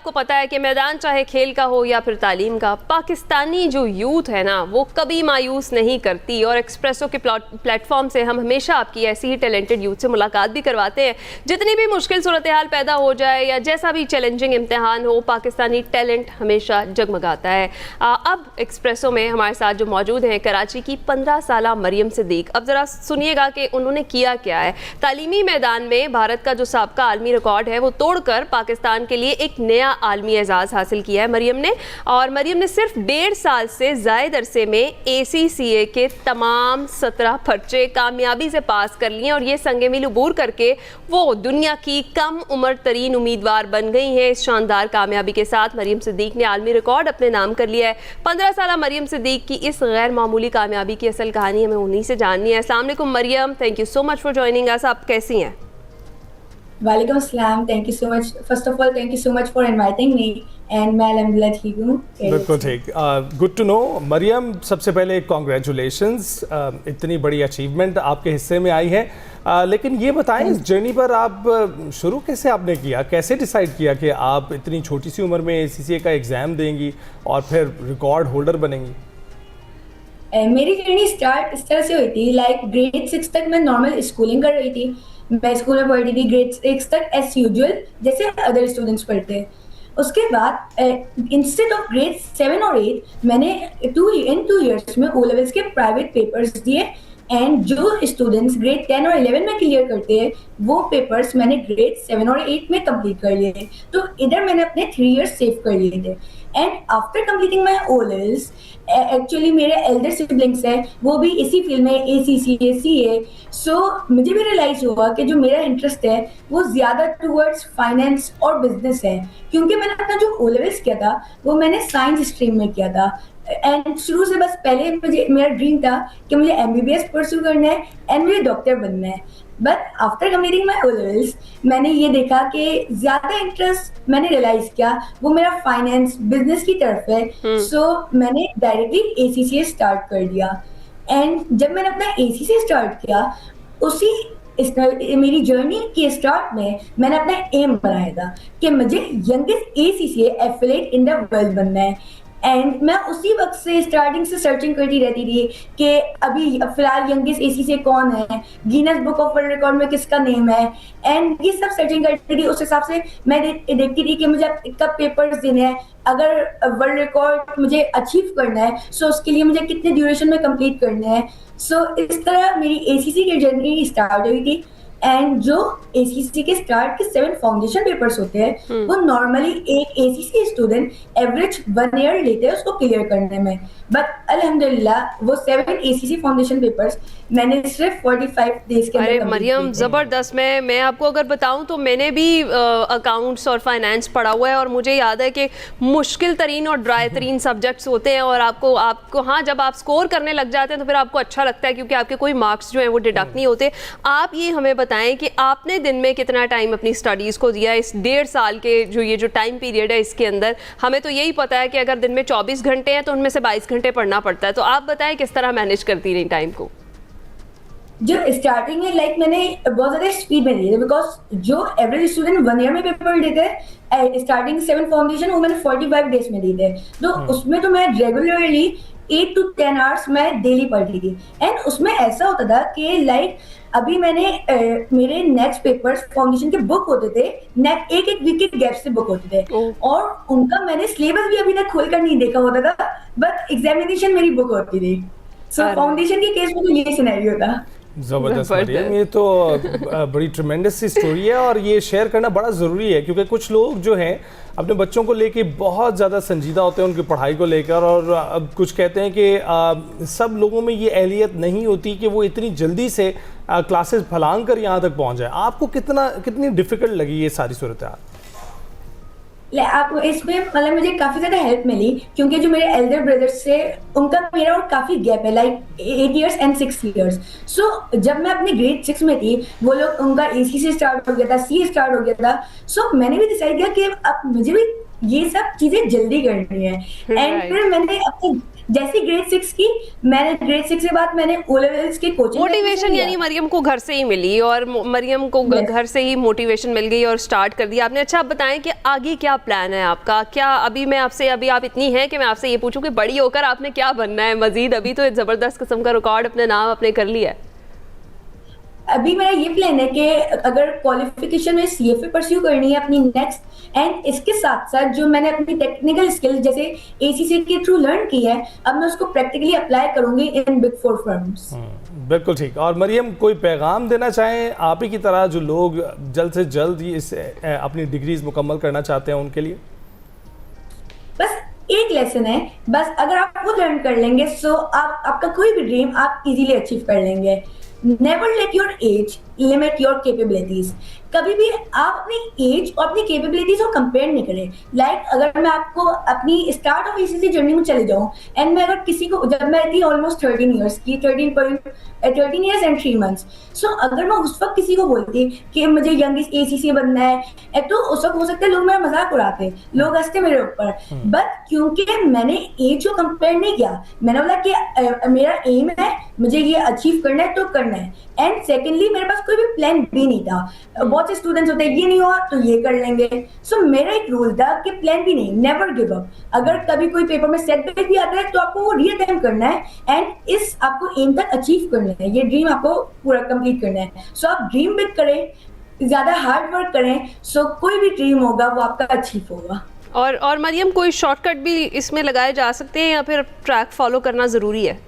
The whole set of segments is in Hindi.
आपको पता है कि मैदान चाहे खेल का हो या फिर तालीम का, पाकिस्तानी जो यूथ है ना वो कभी मायूस नहीं करती। और एक्सप्रेसो के प्लेटफॉर्म से हम हमेशा आपकी ऐसी ही टैलेंटेड यूथ से मुलाकात भी करवाते हैं। जितनी भी मुश्किल सूरत हाल पैदा हो जाए या जैसा भी चैलेंजिंग इम्तिहान हो, पाकिस्तानी टैलेंट हमेशा जगमगाता है। अब एक्सप्रेसो में हमारे साथ जो मौजूद हैं कराची की 15 साला मरियम सिद्दीक। अब ज़रा सुनिएगा कि उन्होंने किया क्या है। तालीमी मैदान में भारत का जो साबका आलमी रिकॉर्ड है वो तोड़कर पाकिस्तान के लिए एक नया आलमी एजाज़ हासिल किया है मरियम ने। और मरियम ने सिर्फ 1.5 साल से ज़ायद अरसे में ACCA के तमाम 17 पर्चे कामयाबी से पास कर लिए और ये संगे मिल अबूर करके वो दुनिया की कम उम्र तरीन उम्मीदवार बन गई हैं। इस शानदार कामयाबी के साथ मरियम सिद्दीक ने आलमी रिकॉर्ड अपने नाम कर लिया है। 15 साल मरियम सिद्दीक की इस गैर मामूली कामयाबी की असल कहानी हमें उन्हीं से जाननी है। अस्सलाम वालेकुम Mariam, thank you so much for joining us. आप कैसी हैं? वालेकुम अस्सलाम, thank you so much. First of all thank you so much for inviting me and मैं अल्हम्दुलिल्लाह ठीक हूँ। बिल्कुल ठीक, गुड टू नो। मरियम, सबसे पहले कॉन्ग्रेचुलेशंस, इतनी बड़ी अचीवमेंट आपके हिस्से में आई है। लेकिन ये बताएं, इस जर्नी पर आप शुरू कैसे आपने किया, कैसे डिसाइड किया कि आप इतनी छोटी सी उम्र में ACCA का एग्ज़ाम देंगी और फिर रिकॉर्ड होल्डर बनेंगी? मेरी जर्नी स्टार्ट इस तरह से हुई थी, लाइक ग्रेड 6 तक मैं नॉर्मल स्कूलिंग कर रही थी। मैं स्कूल में पढ़ती थी ग्रेड 6 तक एज यूजुअल, जैसे अदर स्टूडेंट्स पढ़ते हैं। उसके बाद इंस्टेड ऑफ ग्रेड 7 और 8 मैंने 2 ईयर्स में O लेवल्स के प्राइवेट पेपर्स दिए एंड जो स्टूडेंट्स ग्रेड 10 और 11 में क्लियर करते हैं वो पेपर्स मैंने ग्रेड 7 और 8 में कंप्लीट कर लिए। तो इधर मैंने अपने 3 इयर्स सेव कर लिए थे। And after completing my O levels, actually मेरे एल्डर सिबलिंग्स हैं, वो भी इसी फील्ड में ACCA CA, सो मुझे भी रियलाइज हुआ कि जो मेरा इंटरेस्ट है वो ज़्यादा टूवर्ड्स फाइनेंस और बिजनेस है। क्योंकि मैंने अपना जो O लेवल्स किया था वो मैंने साइंस स्ट्रीम में किया था एंड शुरू से बस पहले मुझे मेरा ड्रीम था कि मुझे MBBS परस्यू करना है एंड मुझे डॉक्टर बनना है। But after completing my O levels मैंने ये देखा कि ज़्यादा इंटरेस्ट मैंने रियलाइज किया वो मेरा फाइनेंस बिजनेस की तरफ है। सो मैंने डायरेक्टली ACCA स्टार्ट कर दिया एंड जब मैंने अपना ACCA स्टार्ट किया उसी मेरी जर्नी के स्टार्ट में मैंने अपना एम बनाया था कि मुझे youngest ACCA affiliate in the world बनना है। एंड मैं उसी वक्त से स्टार्टिंग से सर्चिंग करती रहती थी कि अभी फिलहाल यंगेस्ट ACCA कौन है, Guinness book of world record में किसका नेम है, एंड ये सब सर्चिंग करती थी। उस हिसाब से मैं देखती थी कि मुझे कब पेपर्स देने हैं, अगर वर्ल्ड रिकॉर्ड मुझे अचीव करना है सो उसके लिए मुझे कितने ड्यूरेशन में कंप्लीट करना है। सो इस तरह मेरी ACCA की जर्नी स्टार्ट हुई थी। एंड जो ACCA के स्टार्ट के 7 फाउंडेशन पेपर्स होते हैं वो नॉर्मली एक ACCA स्टूडेंट एवरेज 1 ईयर लेते हैं उसको क्लियर करने में। बट अल्हम्दुलिल्लाह वो 7 ACCA फाउंडेशन पेपर्स मैंने सिर्फ 45 डेज के अंदर। अरे मरियम, ज़बरदस्त। मैं आपको अगर बताऊं तो मैंने भी अकाउंट्स और फाइनेंस पढ़ा हुआ है और मुझे याद है कि मुश्किल तरीन और ड्राई तरीन सब्जेक्ट्स होते हैं और आपको हाँ जब आप स्कोर करने लग जाते हैं तो फिर आपको अच्छा लगता है क्योंकि आपके कोई मार्क्स जो हैं वो डिडक्ट नहीं होते। आप ये हमें बताएं कि आपने दिन में कितना टाइम अपनी स्टडीज़ को दिया इस 1.5 साल के जो टाइम पीरियड है इसके अंदर। हमें तो यही पता है कि अगर दिन में 24 घंटे हैं तो उनमें से 22 घंटे पढ़ना पड़ता है। तो आप बताएं किस तरह मैनेज करती रही टाइम को? जो स्टार्टिंग में लाइक मैंने बहुत ज़्यादा स्पीड में दिए थे बिकॉज जो एवरेज स्टूडेंट 1 ईयर में पेपर देते हैं स्टार्टिंग 7 फाउंडेशन वो मैंने 45 डेज में दिए थे। तो उसमें तो मैं रेगुलरली 8 to 10 आवर्स मैं डेली पढ़ती थी एंड उसमें ऐसा होता था कि लाइक अभी मैंने मेरे नेक्स्ट पेपर्स फाउंडेशन के बुक होते थे, एक वीक के गैप से बुक होते थे और उनका मैंने सिलेबस भी अभी तक खोल कर नहीं देखा होता था बट एग्जामिनेशन मेरी बुक होती थी। सो फाउंडेशन के केस में तो ये सिनेरियो था। ज़बरदस्त मरियम, ये तो बड़ी ट्रेमेंडस सी स्टोरी है और ये शेयर करना बड़ा ज़रूरी है क्योंकि कुछ लोग जो हैं अपने बच्चों को लेके बहुत ज़्यादा संजीदा होते हैं उनकी पढ़ाई को लेकर और अब कुछ कहते हैं कि सब लोगों में ये अहलियत नहीं होती कि वो इतनी जल्दी से क्लासेस फलांग कर यहाँ तक पहुँच जाए। आपको कितनी डिफ़िकल्ट लगी ये सारी सूरत हाल? आपको इसमें मतलब मुझे काफी ज्यादा हेल्प मिली क्योंकि जो मेरे एल्डर ब्रदर्स से उनका मेरा और काफी गैप है लाइक 8 इयर्स एंड 6 इयर्स। सो जब मैं अपने ग्रेड 6 में थी वो लोग उनका ACCA स्टार्ट हो गया था, CA स्टार्ट हो गया था। सो मैंने भी डिसाइड किया कि अब मुझे भी ये सब चीजें जल्दी करनी है एंड फिर मैंने अपने जैसे ग्रेड 6 की, मैंने ग्रेड 6 के बाद मैंने ओ लेवल्स के कोचिंग मोटिवेशन यानी मरियम को घर से ही मिली और मरियम को Yes. घर से ही मोटिवेशन मिल गई और स्टार्ट कर दिया आपने। अच्छा, आप बताएं कि आगे क्या प्लान है आपका? क्या अभी आप इतनी हैं कि मैं आपसे ये पूछूं कि बड़ी होकर आपने क्या बनना है मजीद? अभी तो एक ज़बरदस्त किस्म का रिकॉर्ड अपने नाम अपने कर लिया है। अभी मेरा ये प्लान है कि अगर क्वालिफिकेशन में सीएफए परस्यू करनी है अपनी नेक्स्ट, एंड इसके साथ साथ जो मैंने अपनी टेक्निकल स्किल्स जैसे एसीसी के थ्रू लर्न की है, अब मैं उसको प्रैक्टिकली अप्लाई करूंगी इन बिग 4 फर्म्स। बिल्कुल ठीक। और मरियम, कोई पैगाम देना चाहें आप ही की तरह जो लोग जल्द से जल्द ही इस अपनी डिग्रीज मुकम्मल करना चाहते हैं उनके लिए? बस एक लेसन है, बस अगर आप वो लर्न कर लेंगे सो आप आपका कोई भी ड्रीम आप इजीली अचीव कर लेंगे। Never let your age limit your capabilities. कभी भी आप अपनी एज और अपनी कैपेबिलिटीज को कंपेयर नहीं करें। लाइक अगर मैं आपको अपनी स्टार्ट ऑफ एसीसी जर्नी में चले जाऊं, एंड मैं अगर किसी को, जब मैं थी ऑलमोस्ट 13 ईयर्स की, 13 ईयर्स एंड 3 मंथ्स, सो अगर मैं उस वक्त किसी को बोलती कि मुझे यंगेस्ट एसीसी बनना है, तो उस वक्त हो सकता है लोग मेरा मजाक उड़ाते, लोग हंसते मेरे ऊपर। बट क्योंकि मैंने एज को कंपेयर नहीं किया, मैंने बोला कि मेरा एम है, मुझे ये अचीव करना है तो करना है। एंड सेकेंडली मेरे पास कोई भी प्लान बी नहीं था। बहुत से स्टूडेंट्स होते हैं ये नहीं हुआ तो ये कर लेंगे। सो मेरा एक रूल था कि प्लान बी नहीं, नेवर गिव अप। अगर कभी कोई पेपर में सेटबैक भी आता है तो आपको वो रीअटेम्प्ट करना है एंड इस आपको एम तक अचीव करना है, ये ड्रीम आपको पूरा कंप्लीट करना है। सो आप ड्रीम बिग करें, ज्यादा हार्ड वर्क करें, सो कोई भी ड्रीम होगा वो आपका अचीव होगा। और मरियम, कोई शॉर्टकट भी इसमें लगाए जा सकते हैं या फिर ट्रैक फॉलो करना ज़रूरी है?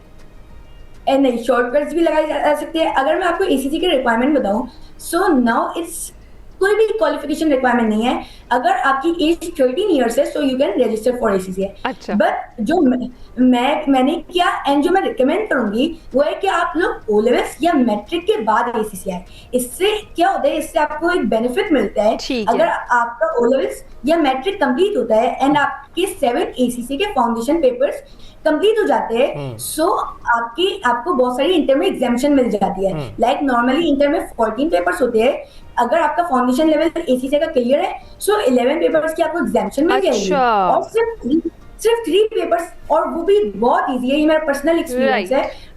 नहीं, शॉर्टकट्स भी लगाई जा सकती है। अगर मैं आपको एसीसी के रिक्वायरमेंट बताऊं, सो नाउ इट्स कोई भी क्वालिफिकेशन रिक्वायरमेंट नहीं है। अगर आपकी एज 13 ईयर्स है so you can register for ACC. अच्छा। बट जो मैंने किया एंड जो मैं रिकमेंड करूंगी वो है कि आप लोग ओ लेवल्स या मैट्रिक के बाद एसीसी आए। इससे क्या होता है, इससे आपको एक बेनिफिट मिलता है। अगर आपका ओ लेवल्स या मैट्रिक कंप्लीट होता है एंड आपके 7 एसीसी के फाउंडेशन पेपर्स कंप्लीट हो जाते हैं, सो आपको बहुत सारी इंटर में एग्जामिशन मिल जाती है। लाइक नॉर्मली इंटर में 14 पेपर्स होते हैं। अगर आपका फाउंडेशन लेवल एसीसी का क्लियर है सो 11 पेपर्स की आपको एग्जामिशन मिल जाएगी। और सिर्फ 3 पेपर्स, और वो भी बहुत इजी है, ये मेरा पर्सनल एक्सपीरियंस है।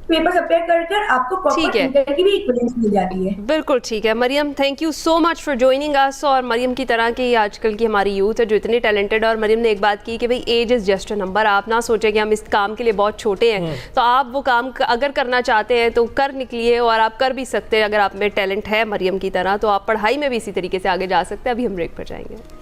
पेपर्स अपेयर कर आपको प्रॉपर इंटर की भी इक्विवेलेंस मिल जाती है। बिल्कुल ठीक है Mariam, thank you so much for joining us. और मरियम की तरह की आजकल की हमारी यूथ है जो इतनी टैलेंटेड है। और मरियम ने एक बात की कि भाई age is just a number. आप ना सोचें कि हम इस काम के लिए बहुत छोटे हैं, तो आप वो काम अगर करना चाहते हैं तो कर निकलिए, और आप कर भी सकते हैं। अगर आप में टैलेंट है मरियम की तरह तो आप पढ़ाई में भी इसी तरीके से आगे जा सकते हैं। अभी हम ब्रेक पर जाएंगे।